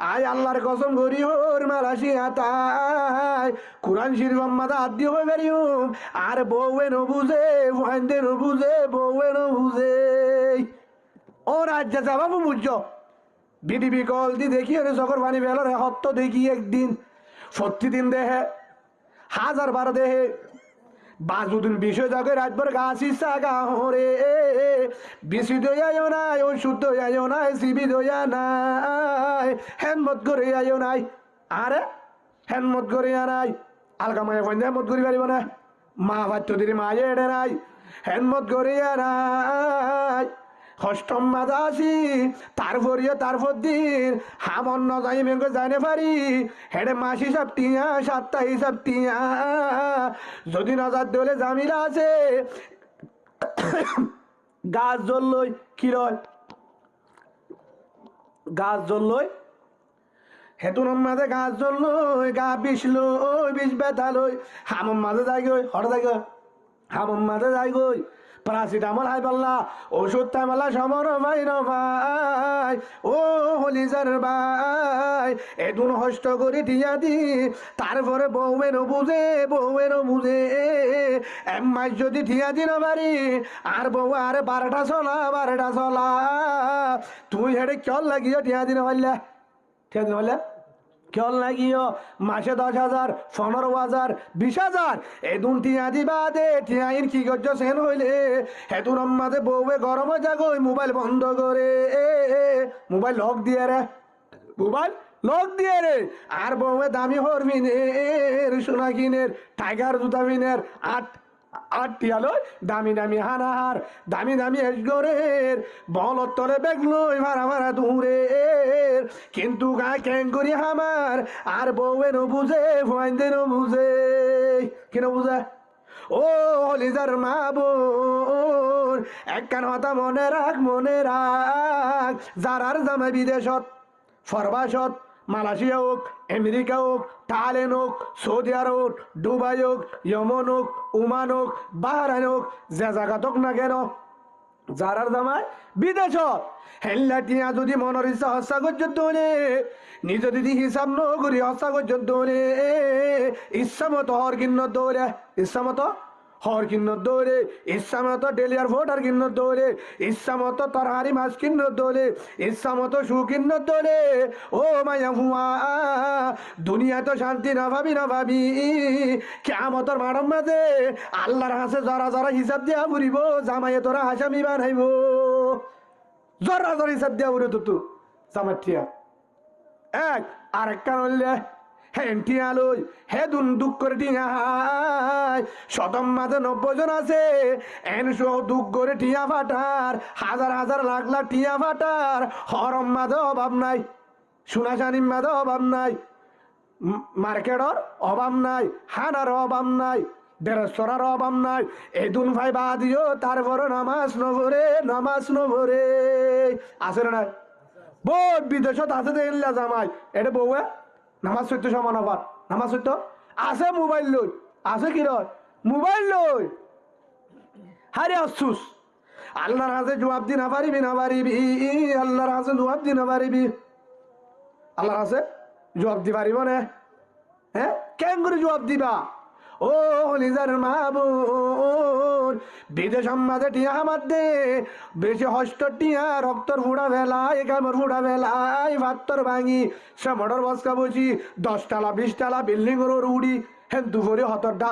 আয় আল্লাহর কসম করি ওর মালাসিয়া তাই কোরআন শরীফ মাদা আদি হয়ে বেরিয়ম আর বউয়ে ন বুঝে ফাইন্দে ন বুঝে বউয়ে ন বুঝে ও রাজ্য যাবাবু বুঝছ বিডিবি কল দি দেখি রে চকর পানি বেলার হত্য দেখি একদিন সত্যি দিন দেহে 1000 দেহে বাজুদিন বিষয় জাগে রাতভর গাছি সাগা হরে বেশি দয়াও নাই ওষুধ দয়াও নাই সিবি দয়া নাই হেনমত করে আইও নাই আরে হেনমত করে নাই আলগা মায়ে ফোন হেনমত করি পারিব না মা ভাত দিদি মায়ে এড়ে নাই হেনমত করে নাই ষষ্ঠম মাদা আসি তারপর দিন হামন ন যাই মেঘ জানে পারি হেডে মাস হিসাব টিয়া 7টা হিসাব টিয়া যদি নজার দলে জামিলা আছে গাছ জ্বললই কি রয় গাছ জ্বললই হেতুন মাঝে গাছ জ্বললই গা বিষ বেতালই হামম মাঝে যাই গই হঠাৎ যাই গই হামম মাঝে যাই গই প্যারাসিটামল হাই পাল্লা ওষুধ তাইমালা সমর ভাই ন ভাই ও হলিজার ভাই এদুন হষ্ট করে টিয়া দি তারপরে বউয়ের বুঝে এম্মাই যদি টিয়া দি না পারি আর বউ আর 12টা চলা তুই হেডে কিয়র লাগিও টিয়া দিন পারলে কেল লাগিও মাসে 10,000 15,000 20,000 এদুন টিয়া দিবা দে টিয়াইন কি করছ সেন হইলে হেতুন মাঝে বউয়ে গরম হয়ে যাগো মোবাইল বন্ধ করে মোবাইল লক দিয়ে রে আর বউয়ে দামি হরমিনের সোনা কিনের টাইগার জুতা মিনের আট টিয়ালো দামি হানাহার দামি এসগরের বলত তলে বেগলই মারা দূরে কিন্তু গায়ে ক্যাং করি হামার আর বউয়ে ন বুঝে ফাইন্দে ন বুঝে কেন বুঝে ও হলিজার মা বোন একখান কথা মনে রাখ যারার জামাই বিদেশত ফরবাসত মালয়েশিয়া হোক আমেরিকা হোক থাইল্যান্ড হোক সৌদি আরব হোক দুবাই হোক ইয়েমেন হোক ওমান হোক বাহরাইন হোক যে জায়গাত হোক না কেন যারার জামাই বিদেশত হেল্লা টিয়া যদি মনের ইচ্ছা হস্তা পর্যন্ত নিজ দিদি হিসাব নকরি হস্তা পর্যন্ত ইচ্ছা মতো হর কিন্ন দৌড়ে ইচ্ছা মতো হর কিন্ন দৌড়ে ইচ্ছা মতো ডেলিয়ার ভোটার কিন্ন দৌড়ে ইচ্ছা মতো তরহারি মাছ কিন্ন দৌড়ে ইচ্ছা মতো সু কিন্ন দৌড়ে ও মায়া হুয়া দুনিয়া তো শান্তি না ভাবি কেমতর মাডম মাঝে আল্লাহর হাসে জরা হিসাব দিয়া ঘুরিব জামাইয়ে তোরা হাসামি বানাইব জরা হিসাব দিয়া ঘুরে তো জামার ঠিয়া এক আর একটা নইলে হেন্টিয়া লই হে দুঃখ করে টিয়া হাই শতম মাঝে 90 জন আছে এন দুঃখ করে টিয়া ফাটার হাজার লাখ টিয়া ফাটার হরম মাঝে অভাব নাই সোনাশানির মাঝে অভাব নাই মার্কেটর অভাব নাই হানার অভাব নাই দেড়শোরার অভাব নাই এদুন ভাই বাদিও তারপরে নামাজ নভরে আছে না বহুত বিদেশত আছে দেখলা জামাই এটা বউয়ে নামাজ সত্য সমান আবার নামাজ সত্য আছে মোবাইল লই আছে কি রয় মোবাইল লই হারে আফসুস আল্লাহর হাতে জবাব দি না পারিবি আল্লাহর হাতে জবাব দি না পারিবি আল্লাহর হাতে জবাব দি পারিব না হ্যাঁ কেন করে জবাব দিবা ও নিজের মা বোন বিদেশ মাঝে টিয়া আমার দে বেশি হস্ত টিয়া রক্তর ফুড়া বেলায় কামর ফুড়া বেলায় ভাত্তর ভাঙি সে মোটর বসকা বসি 10 টালা 20 টালা বিল্ডিং উড়ি হেন দুপুরে হতরটা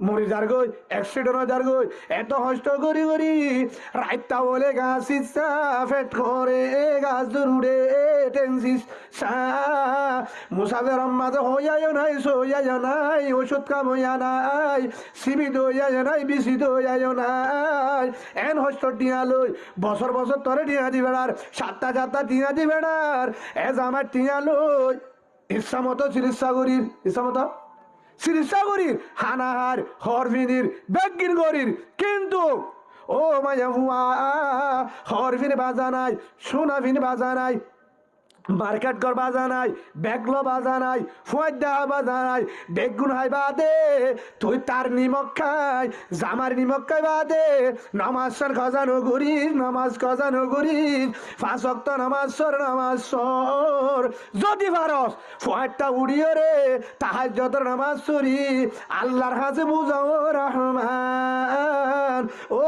মরি যার গই অ্যাক্সিডেন্ট যার গই এত হস্ত করি রাইতা বলে গাছ ইচ্ছা ফেট করে গাছ উড়ে টেনসিস মুসাফের মাঝে হইয়াও নাই সইয়াও নাই ওষুধ কাম হইয়া নাই সিবি দইয়াও নাই বিসি দইয়াও নাই এন হস্ত টিয়া লই বছর তরে টিয়া দি বেড়ার 7টা টিয়া দি বেড়ার এ জামার টিয়া লই ইচ্ছা মতো চিকিৎসা করির হানাহার হরফিনির বেগির গরির কিন্তু ও মায়া হুয়া হরফিন বাজা নাই সোনাফিন বাজা নাই মার্কেট কর বাজা নাই, ব্যাগলো বাজা নাই, ফুয়াদ্দা বাজা নাই, বেগুন হাই বাদে তুই তার নিমক খাই, জামার নিমক খাই বাদে নামাজ সর খজানো করিস, নামাজ খজানো করিস, 5 ওয়াক্ত নামাজ সর যদি পারস ফুয়াদ্দা উড়িয়ে রে তাহাজ্জুদের নামাজ সরি আল্লাহর হাতে বুঝাও রহমান ও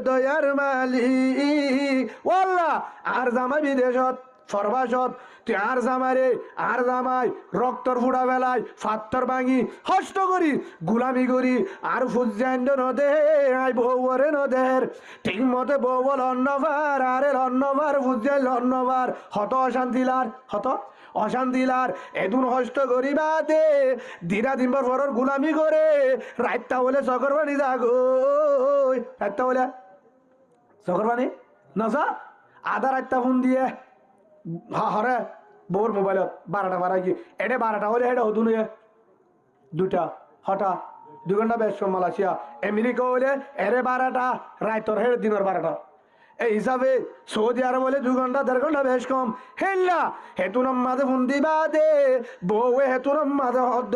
দয়ার মালিক ওয়াল্লাহ। আর জামা বিদেশত ফরবাসত তুই আর জামারে আর জামাই রক্তর ফুড়া বেলায় ফাত্তর ভাঙি হস্ত করি গুলামি করি আর ফুজান্ড নদে আই বউরে নদের ঠিক মতে বউ বল অন্নবার আরে লন্নবার ফুজাই লন্নবার হত অশান্তিলার হত অশান্তিলার এদুন হস্ত করি বাদে দিরা দিনবার ফরর গুলামি করে রাইতা বলে চকর বানি যাগো রাইতা বলে চকর বানি নজা আধা রাইতা ফোন দিয়ে হরে বউর মোবাইলত 12টা বাড়াই কি এটা 12টা হলে এটা হতুন 2টা হঠাৎ 2 ঘন্টা বেশ মালয়েশিয়া আমেরিকা হলে এরে 12টা রাইতর হে দিনের 12টা এই হিসাবে সৌদি আরব হলে 2 ঘন্টা 1.5 ঘন্টা বেশ কম হেল্লা হেতুনম মাঝে ফোন দিবা দে বউ হেতুনম মাঝে হদ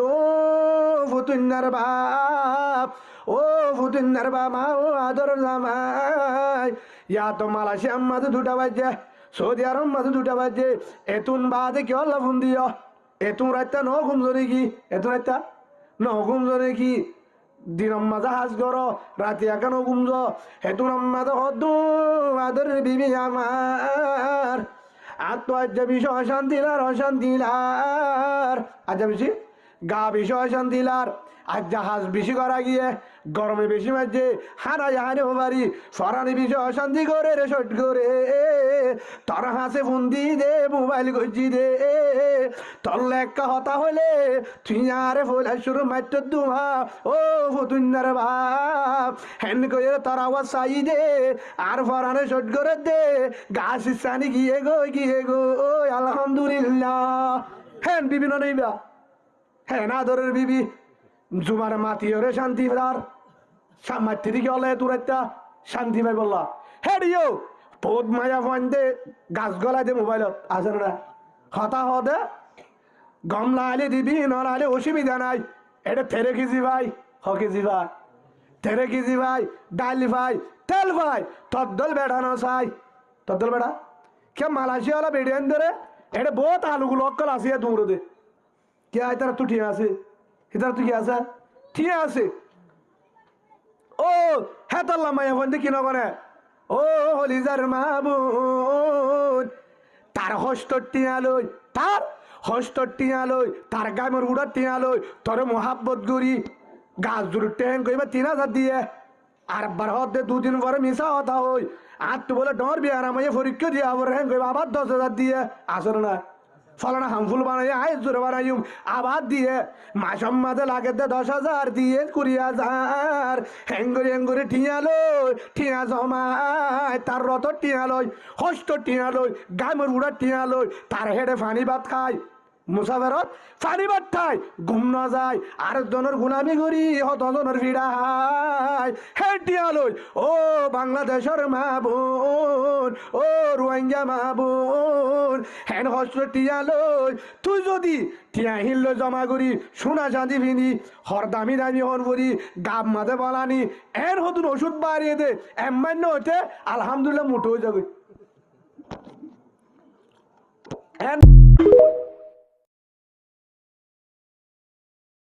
ফুতুন্নার বাপ ও ফুতুন্নার বাপ মা ও আদর জামাই ইয়া তো মালয়েশিয়া মাঝে 2টা বাজে সৌদি আরব মাঝে 2টা বাজে এতুন বাদে কি হল্লা ফোন দিও এতুন রাইতা ন ঘুমজো নাকি এতুন রাইতা ন ঘুমজো নাকি দিনম মাঝে হাজ গর রাতে একানো ঘুমজ হেতুন মাঝে হদ্দু আদর বিবি আমার আর তো আজ বিষয় অশান্তিলার অশান্তিলার আজ বেশি গা বিষয় অশান্তিলার আজ জাহাজ বেশি করা গিয়ে গরমে বেশি মাঝে হারাই হারেও পারি ফরানি বিষয় অশান্তি করে রে শট করে তোর হাসে ফোন দি দে মোবাইল গজি দে তোর লেখা হতা হলে তুই আরে ফুল শুরু মাত্র দুমা ও ফুতুন্নার বাপ হেন করে তোর আওয়াজ চাই দে আর ফরানে শট করে দে গাছ ইসানি গিয়ে গো আলহামদুলিল্লাহ হেন বিভিন্ন নেইবা হ্যাঁ না ধরের বিবি জুমার মাতি ওরে শান্তি ফেরার মাতি দিকে হলে তোর একটা শান্তি পাই বললা হেডিও বহুত মায়া ফাইন্দে গাছ গলায় দে মোবাইলত আছে না হতা হদে গমলা আলে দিবি নলালে অসুবিধা নাই এটা তেরে কেজি ভাই কেজি ভাই তেরে কেজি ভাই ডাল ভাই তেল ভাই তদ্দল বেড়া না চাই তদ্দল বেড়া কে মালয়েশিয়াওয়ালা বেড়িয়ান ধরে এটা বহুত আলুগুলো অক্কল আসিয়া দৌড় দে কে আয় তারা তুই ঠিক আছে এটার তুই কি আছে ঠিক আছে ও হ্যাঁ তাল্লা মায়া ফোন কি নগনে ও হলিজার মাহবুব তার হস্তর টিয়ালই তার হস্তর টিয়ালই তার গামের উড়ার টিয়ালই তোর মোহাব্বত করি গাছ জুড়ে ট্যাং কইবা 3000 দিয়ে আর বার হতে 2 দিন পরে মিশা হতা হই আর তুই বলে ডর বিয়ার আমায় পরীক্ষা দিয়ে আবার হ্যাঁ কইবা আবার 10,000 দিয়ে আসর না ফলানা হামফুল বানাই আয় জোরে বানাইম আবার দিয়ে মাসম মাঝে লাগে 10,000 দিয়ে 20,000 হ্যাঙ্গুরি ঠিয়া জমায় তার রত টিয়ালই হস্ত টিয়ালই গামের উড়া টিয়ালই তার হেডে ফানি ভাত খায় মুসাফেরত ফানি ভাত খায় ঘুম না যায় আর জনের গুলামি করি হতজনের ভিড়া হায় হে টিয়ালই ও বাংলাদেশের মা বোন ও রোহিঙ্গা মা বোন হ্যান হস্ত টিয়ালই তুই যদি টিয়া হিল জমা করি সোনা চাঁদি ভিনি হর দামি হন করি গাব মাঝে বলানি এর হতুন ওষুধ বাড়িয়ে দে এমান্য হতে আলহামদুলিল্লাহ মুঠো হয়ে যাবে